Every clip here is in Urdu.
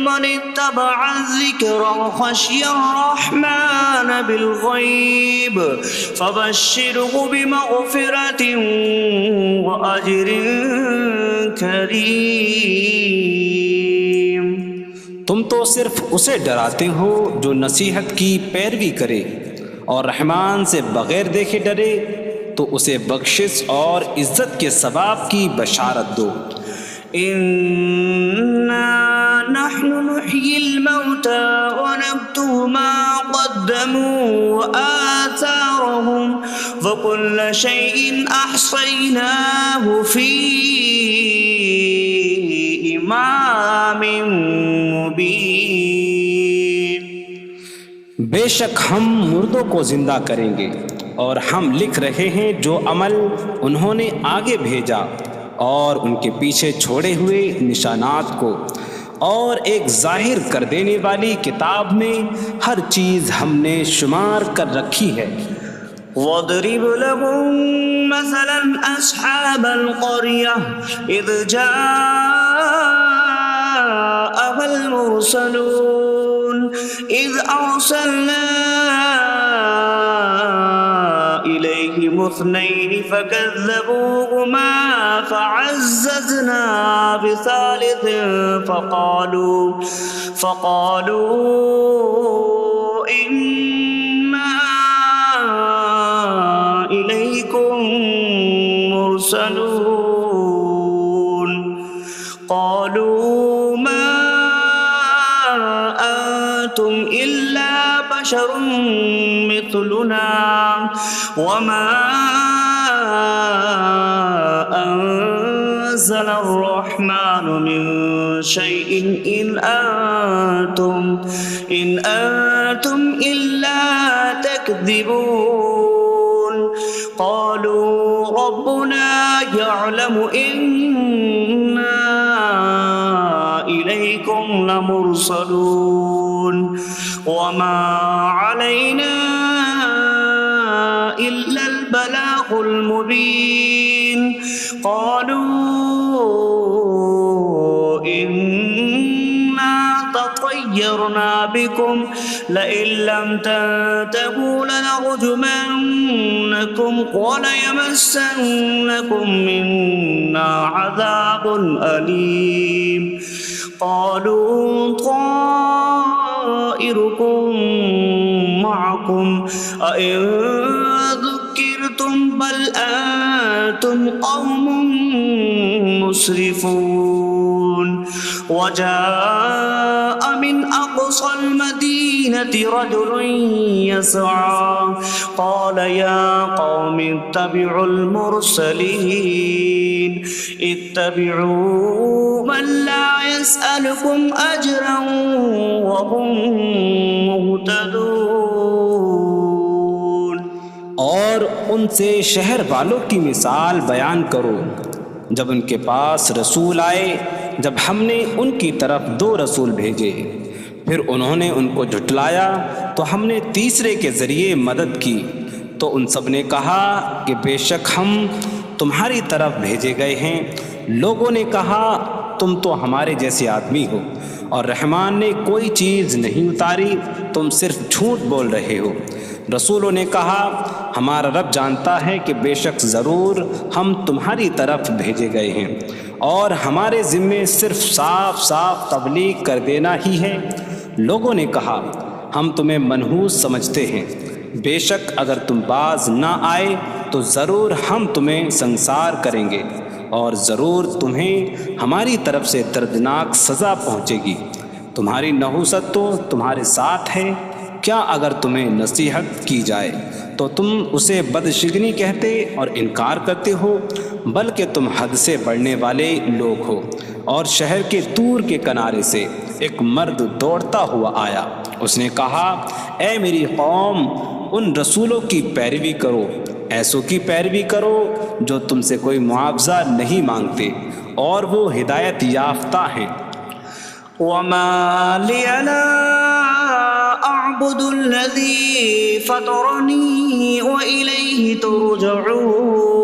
من اتبع الذكر وخشي الرحمن بالغيب فبشره بمغفرة وأجر كريم۔ تم تو صرف اسے ڈراتے ہو جو نصیحت کی پیروی کرے اور رحمان سے بغیر دیکھے ڈرے، تو اسے بخشش اور عزت کے ثواب کی بشارت دو۔ نحن نحيي الموتى ونكتب ما قدموا وآثارهم وكل شيء أحصيناه في إمام مبين۔ بے شک ہم مردوں کو زندہ کریں گے اور ہم لکھ رہے ہیں جو عمل انہوں نے آگے بھیجا اور ان کے پیچھے چھوڑے ہوئے نشانات کو، اور ایک ظاہر کر دینے والی کتاب میں ہر چیز ہم نے شمار کر رکھی ہے۔ وَاضْرِبْ لَهُم مَّثَلًا أَصْحَابَ الْقَرْيَةِ إِذْ جَاءَهَا الْمُرْسَلُونَ إِذْ أَرْسَلْنَا إِلَيْهِمْ منهم اثنين فكذبوهما فعززنا بثالث فقالوا إنا إليكم مرسلون قالوا ما أنتم إلا بشر مثلنا وما أنزل الرحمن من شيء إن أنتم إلا تكذبون قالوا ربنا يعلم إنا إليكم لمرسلون وما علينا إلا البلاغ المبين قالوا إنا تطيرنا بكم لئن لم تنتهوا لنرجمنكم وليمسنكم منا عذاب أليم قالوا طائركم معكم أئن ذكرتم بل أنتم قوم مسرفون وجاء من أقصى المدينة رجل يسعى قال يا قوم اتبعوا المرسلين اتبعوا من لا يسألكم أجرا وهم مهتدون۔ اور ان سے شہر والوں کی مثال بیان کرو جب ان کے پاس رسول آئے، جب ہم نے ان کی طرف 2 رسول بھیجے، پھر انہوں نے ان کو جھٹلایا تو ہم نے تیسرے کے ذریعے مدد کی، تو ان سب نے کہا کہ بے شک ہم تمہاری طرف بھیجے گئے ہیں۔ لوگوں نے کہا تم تو ہمارے جیسے آدمی ہو اور رحمان نے کوئی چیز نہیں اتاری، تم صرف جھوٹ بول رہے ہو۔ رسولوں نے کہا ہمارا رب جانتا ہے کہ بے شک ضرور ہم تمہاری طرف بھیجے گئے ہیں اور ہمارے ذمے صرف صاف صاف تبلیغ کر دینا ہی ہے۔ لوگوں نے کہا ہم تمہیں منحوس سمجھتے ہیں، بے شک اگر تم باز نہ آئے تو ضرور ہم تمہیں سنسار کریں گے اور ضرور تمہیں ہماری طرف سے دردناک سزا پہنچے گی۔ تمہاری نحوست تو تمہارے ساتھ ہے، کیا اگر تمہیں نصیحت کی جائے تو تم اسے بدشگنی کہتے اور انکار کرتے ہو؟ بلکہ تم حد سے بڑھنے والے لوگ ہو۔ اور شہر کے دور کے کنارے سے ایک مرد دوڑتا ہوا آیا، اس نے کہا اے میری قوم، ان رسولوں کی پیروی کرو، ایسوں کی پیروی کرو جو تم سے کوئی معاوضہ نہیں مانگتے اور وہ ہدایت یافتہ ہیں۔ وما لي لا أعبد الذي فطرني وإليه ترجعون۔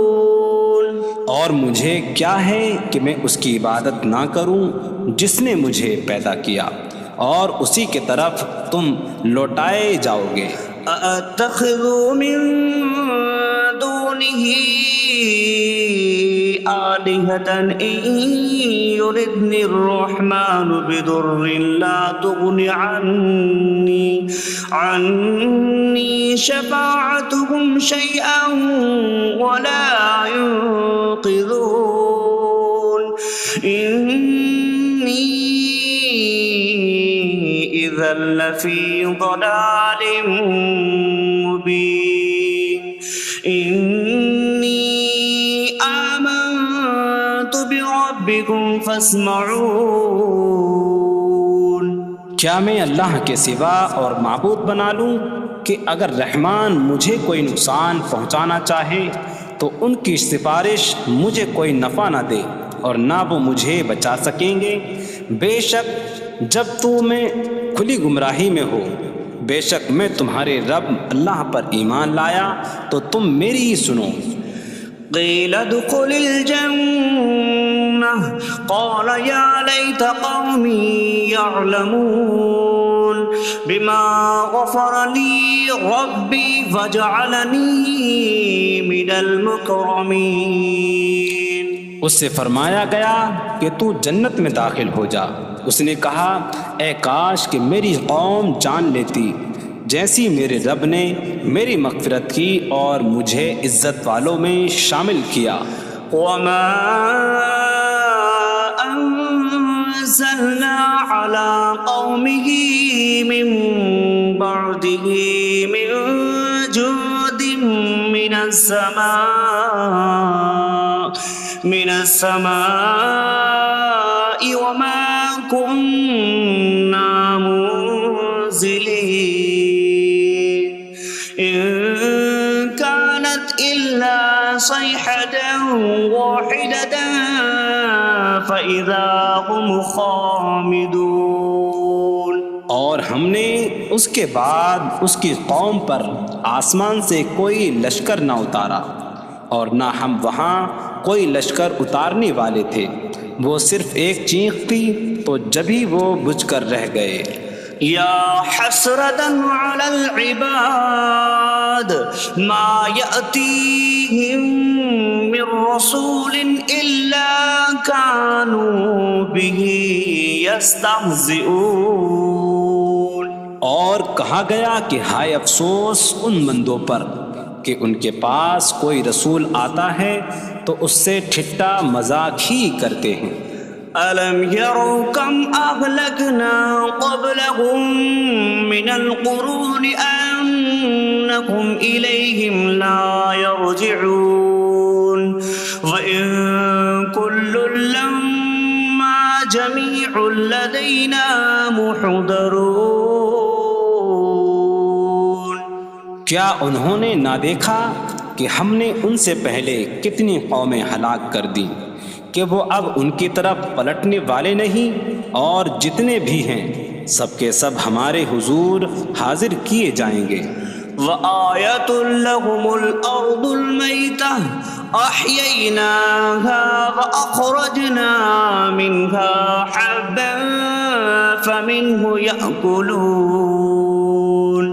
اور مجھے کیا ہے کہ میں اس کی عبادت نہ کروں جس نے مجھے پیدا کیا اور اسی کے طرف تم لوٹائے جاؤ گے۔ أأتخذ من دونه آلهة إن يردني الرحمن بضر لا تغن عني شفاعتهم شيئا ولا ينقذون إني إذا لفي ضلال مبين إني آمنت بربكم فاسمعون۔ کیا میں اللہ کے سوا اور معبود بنا لوں کہ اگر رحمان مجھے کوئی نقصان پہنچانا چاہے تو ان کی سفارش مجھے کوئی نفع نہ دے اور نہ وہ مجھے بچا سکیں گے؟ بے شک جب میں کھلی گمراہی میں ہو، بے شک میں تمہارے رب اللہ پر ایمان لایا تو تم میری ہی سنو۔ قیل ادخل الجنة قال یا لیت قومی یعلمون بما غفر لي ربي فجعلني من المكرمين. اس سے فرمایا گیا کہ تو جنت میں داخل ہو جا. اس نے کہا اے کاش کہ میری قوم جان لیتی جیسی میرے رب نے میری مغفرت کی اور مجھے عزت والوں میں شامل کیا. وما أنزلنا على قومه من بعده من جود من السماء وما كنا منزلين إن كانت إلا صيحة واحدة فإذا هم خامدون. اور ہم نے اس کے بعد اس کی قوم پر آسمان سے کوئی لشکر نہ اتارا اور نہ ہم وہاں کوئی لشکر اتارنے والے تھے. وہ صرف ایک چیخ تھی تو جبھی وہ بجھ کر رہ گئے. يا حسرة على العباد ما يأتيهم من رسول إلا كانوا به يستهزئون. اور کہا گیا کہ ہائے افسوس ان بندوں پر کہ ان کے پاس کوئی رسول آتا ہے تو اس سے ٹھٹا مذاق ہی کرتے ہیں. ألم يروا كم أهلكنا قبلهم من القرون أنكم إليهم لا يرجعون وإن كل لما جميع لدينا محضرون. کیا انہوں نے نہ دیکھا کہ ہم نے ان سے پہلے کتنی قومیں ہلاک کر دی کہ وہ اب ان کی طرف پلٹنے والے نہیں، اور جتنے بھی ہیں سب کے سب ہمارے حضور حاضر کیے جائیں گے. وآية لهم الأرض الميتة أحييناها وأخرجنا منها حبا فمنه يأكلون.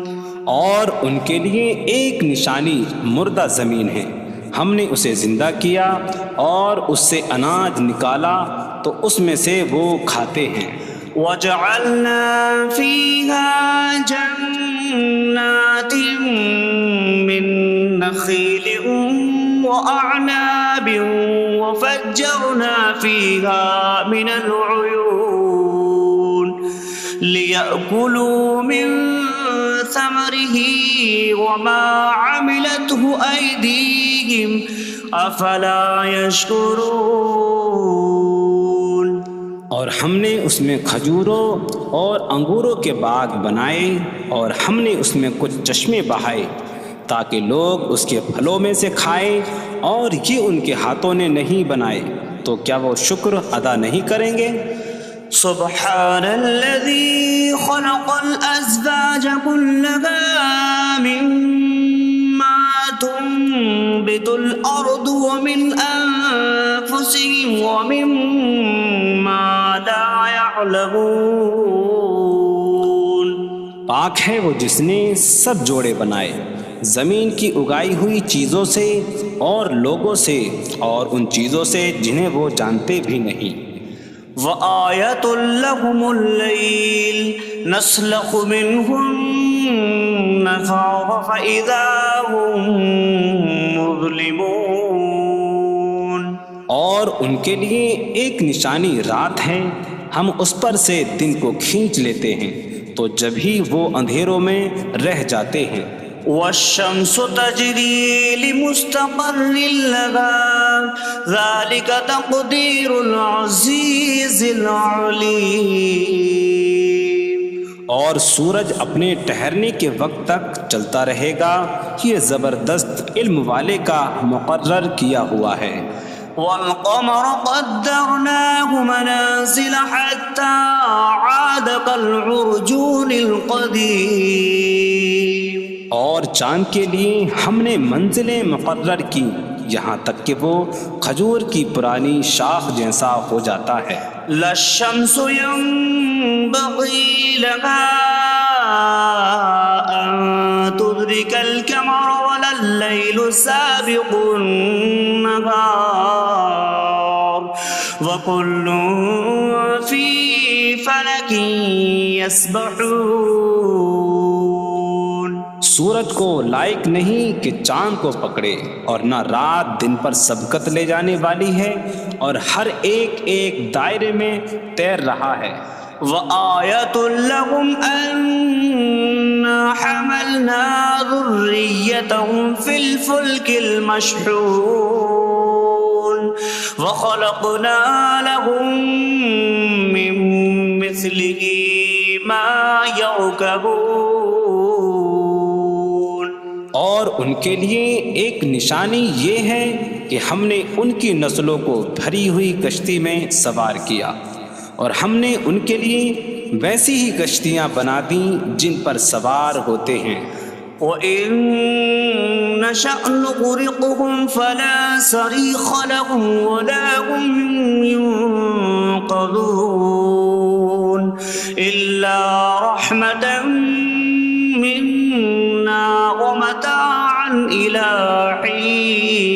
اور ان کے لیے ایک نشانی مردہ زمین ہے، ہم نے اسے زندہ کیا اور اس سے اناج نکالا تو اس میں سے وہ کھاتے ہیں. وجعلنا فيها جنات من نخيل وأعناب وفجرنا فيها من العيون ليأكلوا من ثمره وما عملته أيديهم أفلا يشكرون. اور ہم نے اس میں کھجوروں اور انگوروں کے باغ بنائے اور ہم نے اس میں کچھ چشمے بہائے تاکہ لوگ اس کے پھلوں میں سے کھائیں، اور یہ ان کے ہاتھوں نے نہیں بنائے تو کیا وہ شکر ادا نہیں کریں گے؟ سبحان الذي خلق الأزواج كلها مما تنبت الأرض ومن أنفسهم ومما لا يعلمون. پاک ہے وہ جس نے سب جوڑے بنائے زمین کی اگائی ہوئی چیزوں سے اور لوگوں سے اور ان چیزوں سے جنہیں وہ جانتے بھی نہیں. وآية لهم الليل نسلخ منه النهار فإذا هم مظلمون. اور ان کے لیے ایک نشانی رات ہے، ہم اس پر سے دن کو کھینچ لیتے ہیں تو جب ہی وہ اندھیروں میں رہ جاتے ہیں. والشمس تجري لمستقر لها ذلك تقدير العزيز العليم. اور سورج اپنے ٹھہرنے کے وقت تک چلتا رہے گا، یہ زبردست علم والے کا مقرر کیا ہوا ہے. والقمر قدرناه منازل حتى عاد كالعرجون القديم. اور چاند کے لیے ہم نے منزلیں مقرر کی یہاں تک کہ وہ کھجور کی پرانی شاخ جیسا ہو جاتا ہے. لا الشمس ينبغي لها أن تدرك القمر ولا الليل سابق النهار وكل في فلك يسبحون۔ سورج کو لائق نہیں کہ چاند کو پکڑے، اور نہ رات دن پر سبقت لے جانے والی ہے، اور ہر ایک ایک دائرے میں تیر رہا ہے۔ وآية لهم أنا حملنا ذريتهم في الفلك المشحون وخلقنا لهم من مثله ما يركبون۔ اور ان کے لیے ایک نشانی یہ ہے کہ ہم نے ان کی نسلوں کو بھری ہوئی کشتی میں سوار کیا، اور ہم نے ان کے لیے ویسی ہی کشتیاں بنا دیں جن پر سوار ہوتے ہیں۔ وَإِن نَّشَأْ نُغْرِقْهُمْ فَلَا صَرِيخَ لَهُمْ وَلَا هُمْ يُنقَذُونَ إِلَّا رَحْمَةً مِّنَّا وَمَتَاعًا إِلَىٰ حِينٍ۔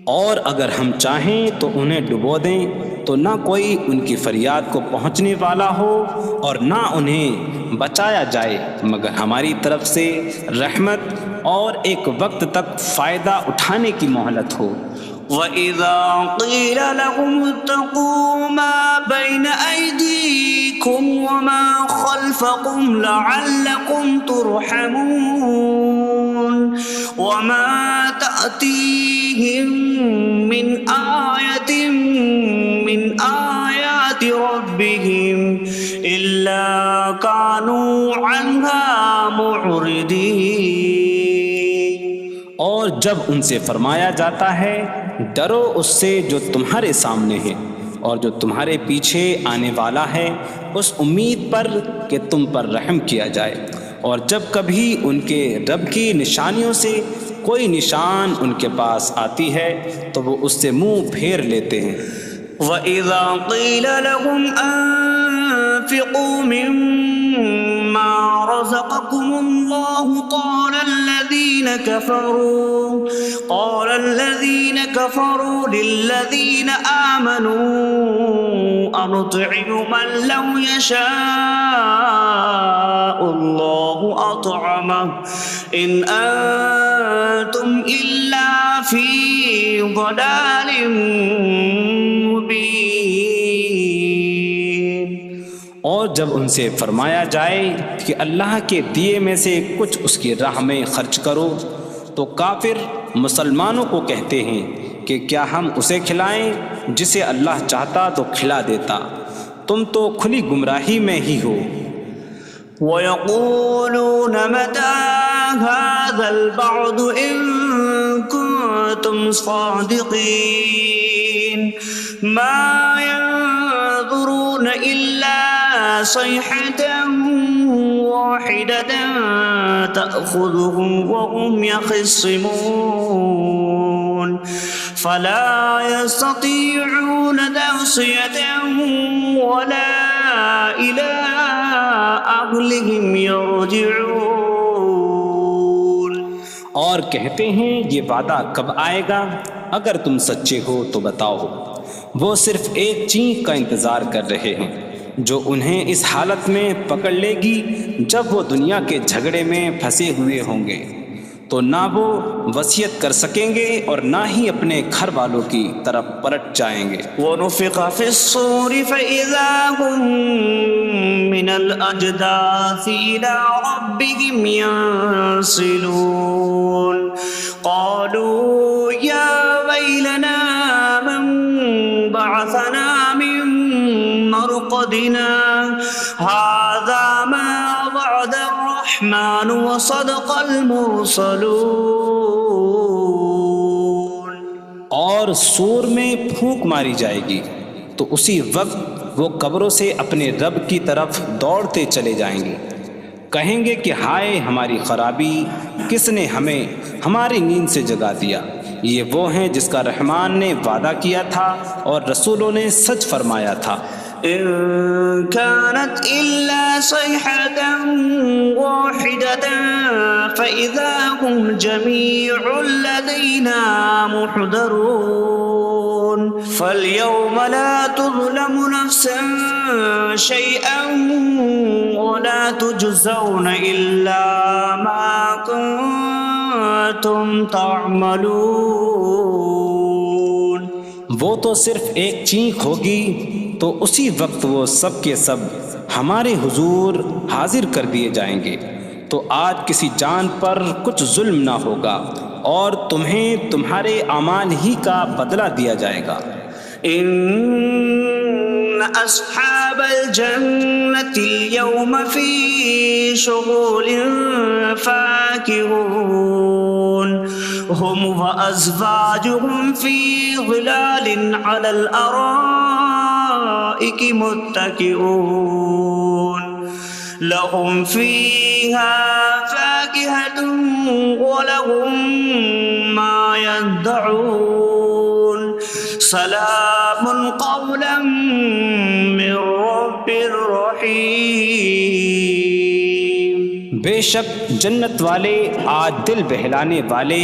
اور اگر ہم چاہیں تو انہیں ڈبو دیں تو نہ کوئی ان کی فریاد کو پہنچنے والا ہو، اور نہ انہیں بچایا جائے مگر ہماری طرف سے رحمت اور ایک وقت تک فائدہ اٹھانے کی مہلت ہو۔ وَإِذَا قِيلَ لَهُمُ اتَّقُوا مَا بَيْنَ أَيْدِيكُمْ وَمَا خَلْفَكُمْ لَعَلَّكُمْ تُرْحَمُونَ وَمَا تَأْتِيهِم مِّنْ آيَةٍ مِّنْ آيَاتِ رَبِّهِمْ إِلَّا كَانُوا عَنْهَا مُعْرِضِينَ۔ اور جب ان سے فرمایا جاتا ہے ڈرو اس سے جو تمہارے سامنے ہے اور جو تمہارے پیچھے آنے والا ہے، اس امید پر کہ تم پر رحم کیا جائے، اور جب کبھی ان کے رب کی نشانیوں سے کوئی نشان ان کے پاس آتی ہے تو وہ اس سے منہ پھیر لیتے ہیں۔ وَإِذَا قِيلَ لَهُمْ أَنفِقُوا مِمَّا رَزَقَكُمُ اللَّهُ قَالَ الَّذِينَ كَفَرُوا لِلَّذِينَ آمَنُوا أَنُطْعِمُ مَن لَّوْ يَشَاءُ اللَّهُ أَطْعَمَهُ إِنْ أَنتُمْ إِلَّا فِي ضَلَالٍ مبین۔ اور جب ان سے فرمایا جائے کہ اللہ کے دیے میں سے کچھ اس کی راہ میں خرچ کرو تو کافر مسلمانوں کو کہتے ہیں کہ کیا ہم اسے کھلائیں جسے اللہ چاہتا تو کھلا دیتا، تم تو کھلی گمراہی میں ہی ہو۔ وَيَقُولُونَ مَتَىٰ هَٰذَا الْوَعْدُ إِن كُنتُمْ صَادِقِينَ مَا يَنظُرُونَ إِلَّا صَيْحَةً وَاحِدَةً تَأْخُذُهُمْ وَهُمْ يَخِصِّمُونَ فَلَا يَسْتَطِيعُونَ تَوْصِيَةً وَلَا إِلَىٰ أَهْلِهِمْ يَرْجِعُونَ۔ اور کہتے ہیں یہ وعدہ کب آئے گا؟ اگر تم سچے ہو تو بتاؤ۔ وہ صرف ایک چینخ کا انتظار کر رہے ہیں جو انہیں اس حالت میں پکڑ لے گی جب وہ دنیا کے جھگڑے میں پھنسے ہوئے ہوں گے، تو نہ وہ وصیت کر سکیں گے اور نہ ہی اپنے گھر والوں کی طرف پلٹ جائیں گے۔ وَنُفِخَ فِي الصُّورِ فَإِذَا هُم مِّنَ الْأَجْدَاثِ إِلَىٰ رَبِّهِمْ يَنسِلُونَ قَالُوا يَا وَيْلَنَا مَن بَعَثَنَا مِن مَّرْقَدِنَا هَٰذَا مَا وَعَدَ الرَّحْمَٰنُ وَصَدَقَ الْمُرْسَلُونَ۔ اور سور میں پھونک ماری جائے گی تو اسی وقت وہ قبروں سے اپنے رب کی طرف دوڑتے چلے جائیں گے، کہیں گے کہ ہائے ہماری خرابی، کس نے ہمیں ہماری نیند سے جگا دیا۔ یہ وہ ہیں جس کا رحمان نے وعدہ کیا تھا اور رسولوں نے سچ فرمایا تھا۔ إن كانت إلا صيحة واحدة فإذا هم جميع لدينا محضرون فاليوم لا تظلم نفس شيئا ولا تجزون إلا ما كنتم تعملون. وہ تو صرف ایک چینخ ہوگی تو اسی وقت وہ سب کے سب ہمارے حضور حاضر کر دیے جائیں گے. تو آج کسی جان پر کچھ ظلم نہ ہوگا اور تمہیں تمہارے اعمال ہی کا بدلہ دیا جائے گا. إن أصحاب الجنة اليوم في شغل فاكهون هم وأزواجهم في ظلال على الأرائك متكئون لهم فيها فاكهة ولهم ما يدعون سلام قولا من رب رحیم. بے شک جنت والے آج دل بہلانے والے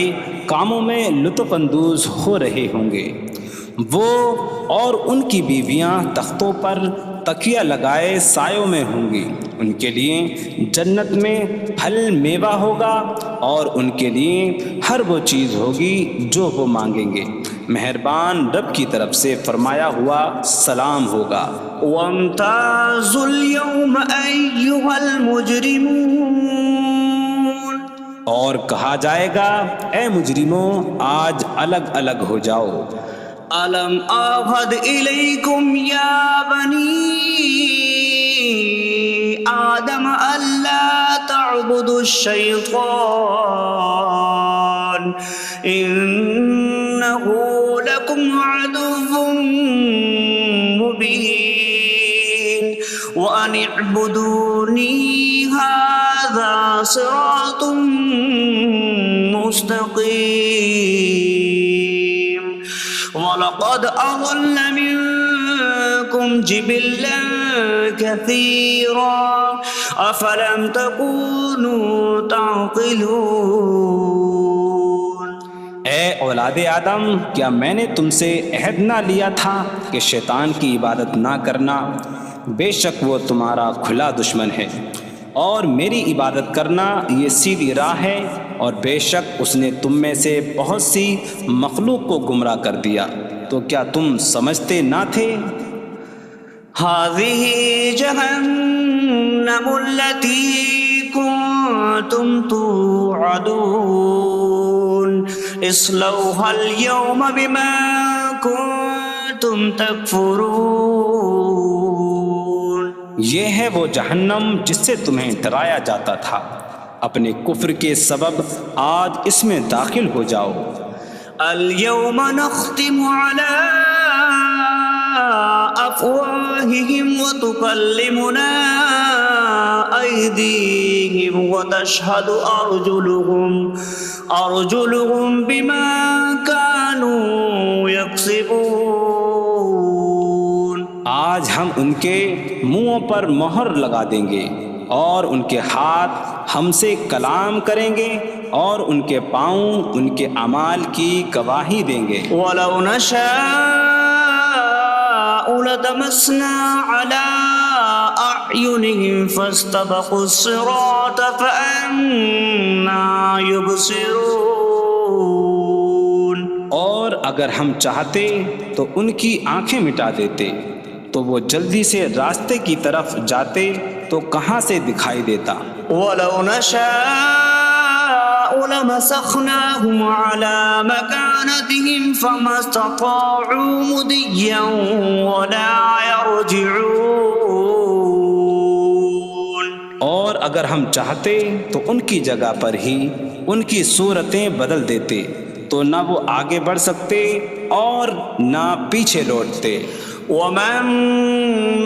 کاموں میں لطف اندوز ہو رہے ہوں گے. وہ اور ان کی بیویاں تختوں پر تکیہ لگائے سایوں میں ہوں گی. ان کے لیے جنت میں پھل میوہ ہوگا اور ان کے لیے ہر وہ چیز ہوگی جو وہ مانگیں گے. مہربان رب کی طرف سے فرمایا ہوا سلام ہوگا. وامتازوا اليوم أيها المجرمون اور کہا جائے گا اے مجرموں آج الگ الگ ہو جاؤ. ألم أعهد إليكم يا بني آدم ألا تعبدوا الشيطان إنه لكم عدو مبين وأن اعبدوني هذا صراط مستقيم. وَلَقَدْ أَضَلَّ مِنكُمْ جِبِلًّا كَثِيرًا أَفَلَمْ تَكُونُوا تَعْقِلُونَ. اے اولاد آدم کیا میں نے تم سے عہد نہ لیا تھا کہ شیطان کی عبادت نہ کرنا؟ بے شک وہ تمہارا کھلا دشمن ہے اور میری عبادت کرنا یہ سیدھی راہ ہے. اور بے شک اس نے تم میں سے بہت سی مخلوق کو گمراہ کر دیا. تو کیا تم سمجھتے نہ تھے؟ هذه جهنم التي كنتم توعدون اصلوها اليوم بما كنتم تكفرون. یہ ہے وہ جہنم جس سے تمہیں ڈرایا جاتا تھا. اپنے کفر کے سبب آج اس میں داخل ہو جاؤ. اليوم نختم على أفواههم وتكلمنا أيديهم وتشهد أرجلهم بما كانوا يكسبون. آج ہم ان کے منہوں پر مہر لگا دیں گے اور ان کے ہاتھ ہم سے کلام کریں گے اور ان کے پاؤں ان کے اعمال کی گواہی دیں گے. وَلَوْ نَشَاءُ لَطَمَسْنَا عَلَىٰ أَعْيُنِهِمْ فَاسْتَبَقُوا الصِّرَاطَ فَأَنَّىٰ يُبْصِرُونَ. اور اگر ہم چاہتے تو ان کی آنکھیں مٹا دیتے تو وہ جلدی سے راستے کی طرف جاتے تو کہاں سے دکھائی دیتا. وَلَوْ نَشَاءُ لَمَسَخْنَاهُمْ عَلَىٰ مَكَانَتِهِمْ فَمَا اسْتَطَاعُوا مُضِيًّا وَلَا يَرْجِعُونَ. اور اگر ہم چاہتے تو ان کی جگہ پر ہی ان کی صورتیں بدل دیتے تو نہ وہ آگے بڑھ سکتے اور نہ پیچھے لوٹتے. وَمَن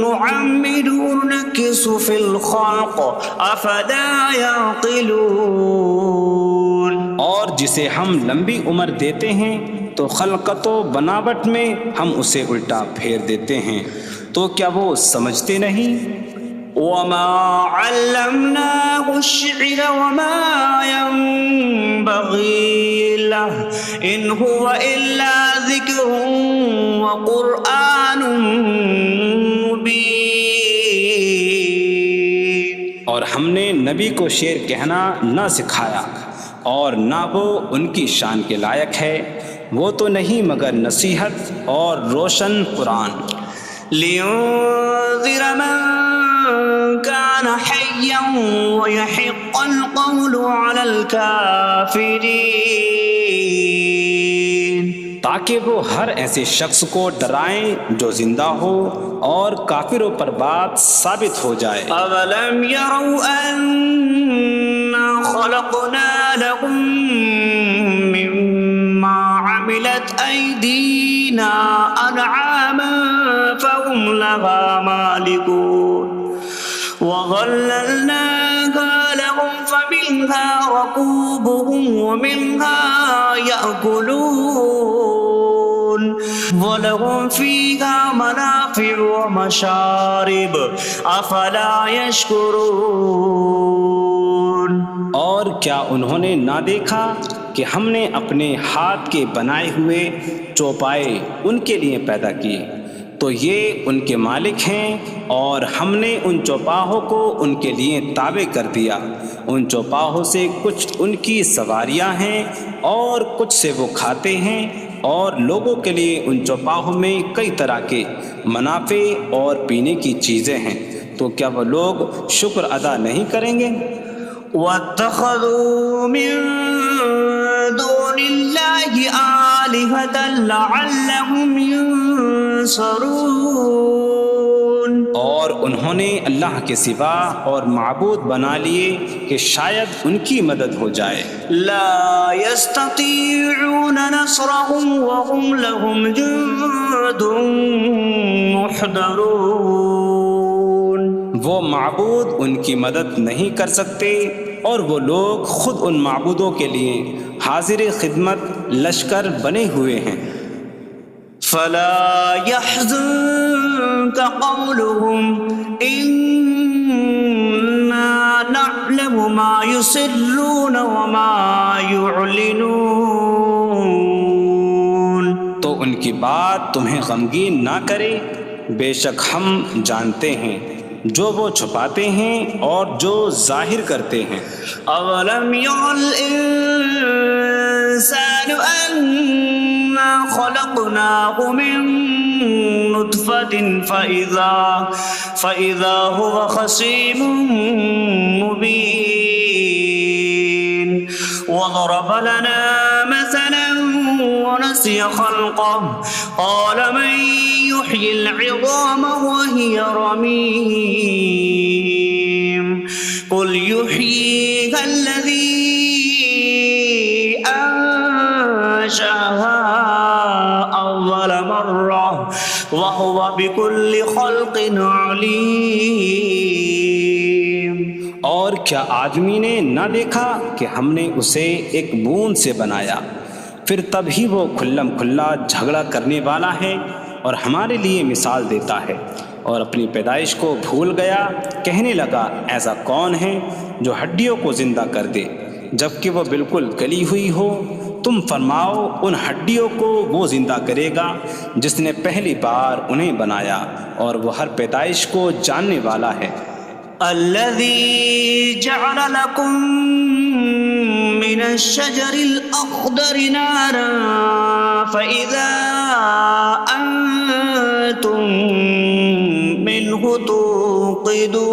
نُعَمِّرْهُ نُنَكِّسْهُ فِي الْخَلْقِ أَفَلَا يَعْقِلُونَ. اور جسے ہم لمبی عمر دیتے ہیں تو خلقت و بناوٹ میں ہم اسے الٹا پھیر دیتے ہیں تو تو کیا وہ سمجھتے نہیں؟ وما علمناه الشعر وما ينبغي له إن هو إلا ذكر وقرآن مبين. اور ہم نے نبی کو شعر کہنا نہ سکھایا اور نہ وہ ان کی شان کے لائق ہے، وہ تو نہیں مگر نصیحت اور روشن قرآن. لينذر من كان حيا ويحق القول على الكافرين. تاکہ وہ ہر ایسے شخص کو ڈرائیں جو زندہ ہو اور کافروں پر بات ثابت ہو جائے. أولم يروا أنا خلقنا لهم مما عملت أيدينا أنعاما فهم لها مالكون وظللناها لهم فمنها ركوبهم ومنها يأكلون ولهم فيها منافع ومشارب أفلا يشكرون. اور کیا انہوں نے نہ دیکھا کہ ہم نے اپنے ہاتھ کے بنائے ہوئے چوپائے ان کے لیے پیدا کیے، تو یہ ان کے مالک ہیں، اور ہم نے ان چوپاہوں کو ان کے لیے تابع کر دیا. ان چوپاہوں سے کچھ ان کی سواریاں ہیں اور کچھ سے وہ کھاتے ہیں، اور لوگوں کے لیے ان چوپاہوں میں کئی طرح کے منافع اور پینے کی چیزیں ہیں. تو کیا وہ لوگ شکر ادا نہیں کریں گے؟ واتخذوا من دون الله آلهة لعلهم ينصرون. اور انہوں نے اللہ کے سوا اور معبود بنا لیے کہ شاید ان کی مدد ہو جائے. لا يستطيعون نصرهم وهم لهم جند محضرون. وہ معبود ان کی مدد نہیں کر سکتے، اور وہ لوگ خود ان معبودوں کے لیے حاضر خدمت لشکر بنے ہوئے ہیں. فلا يحزنك قولهم إنا نعلم ما يسرون وما يعلنون. تو ان کی بات تمہیں غمگین نہ کرے، بے شک ہم جانتے ہیں جو وہ چھپاتے ہیں اور جو ظاہر کرتے ہیں. أولم ير الإنسان أنا خلقناه من نطفة فإذا هو خصيم مبين. وضرب لنا مثلا ونسي خلقه قال من يحيي العظام وهي رميم. قل يحييها الذي أنشأها أول مرة وهو بكل خلق عليم. اور کیا آدمی نے نہ دیکھا کہ ہم نے اسے ایک بوند سے بنایا، پھر تب ہی وہ کھلم کھلا جھگڑا کرنے والا ہے اور ہمارے لیے مثال دیتا ہے. اور اپنی پیدائش کو بھول گیا، کہنے لگا ایسا کون ہے جو ہڈیوں کو زندہ کر دے جبکہ وہ بالکل گلی ہوئی ہو. تم فرماؤ ان ہڈیوں کو وہ زندہ کرے گا جس نے پہلی بار انہیں بنایا، اور وہ ہر پیدائش کو جاننے والا ہے. الذي جعل لكم من الشجر الأخضر نارا فإذا أنتم منه توقدون.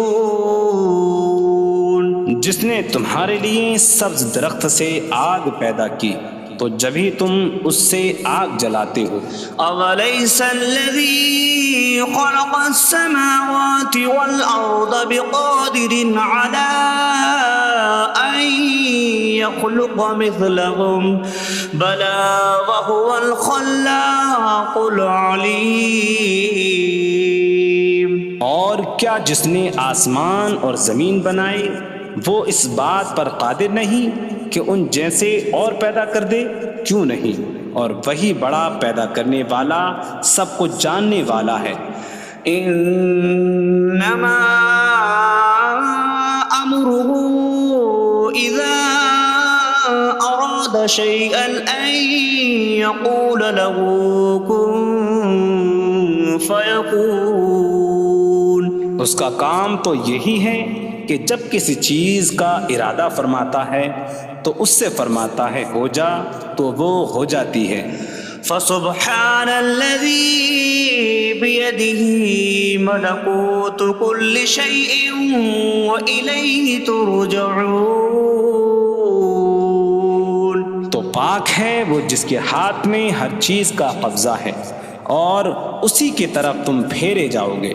جس نے تمہارے لیے سبز درخت سے آگ پیدا کی تو جبھی تم اس سے آگ جلاتے ہو. أوليس الذي خلق السماوات والأرض بقادر على أن يخلق مثلهم بلى وهو الخلاق العليم. اور کیا جس نے آسمان اور زمین بنائے وہ اس بات پر قادر نہیں کہ ان جیسے اور پیدا کر دے؟ کیوں نہیں، اور وہی بڑا پیدا کرنے والا، سب کچھ جاننے والا ہے. إنما أمره إذا أراد شيئا أن يقول له كن فيكون. اس کا کام تو یہی ہے کہ جب کسی چیز کا ارادہ فرماتا ہے تو اس سے فرماتا ہے ہو جا تو وہ ہو جاتی ہے. فسبحان الذي بيده ملكوت كل شيء وإليه ترجعون. تو پاک ہے وہ جس کے ہاتھ میں ہر چیز کا قبضہ ہے اور اسی کی طرف تم پھیرے جاؤ گے.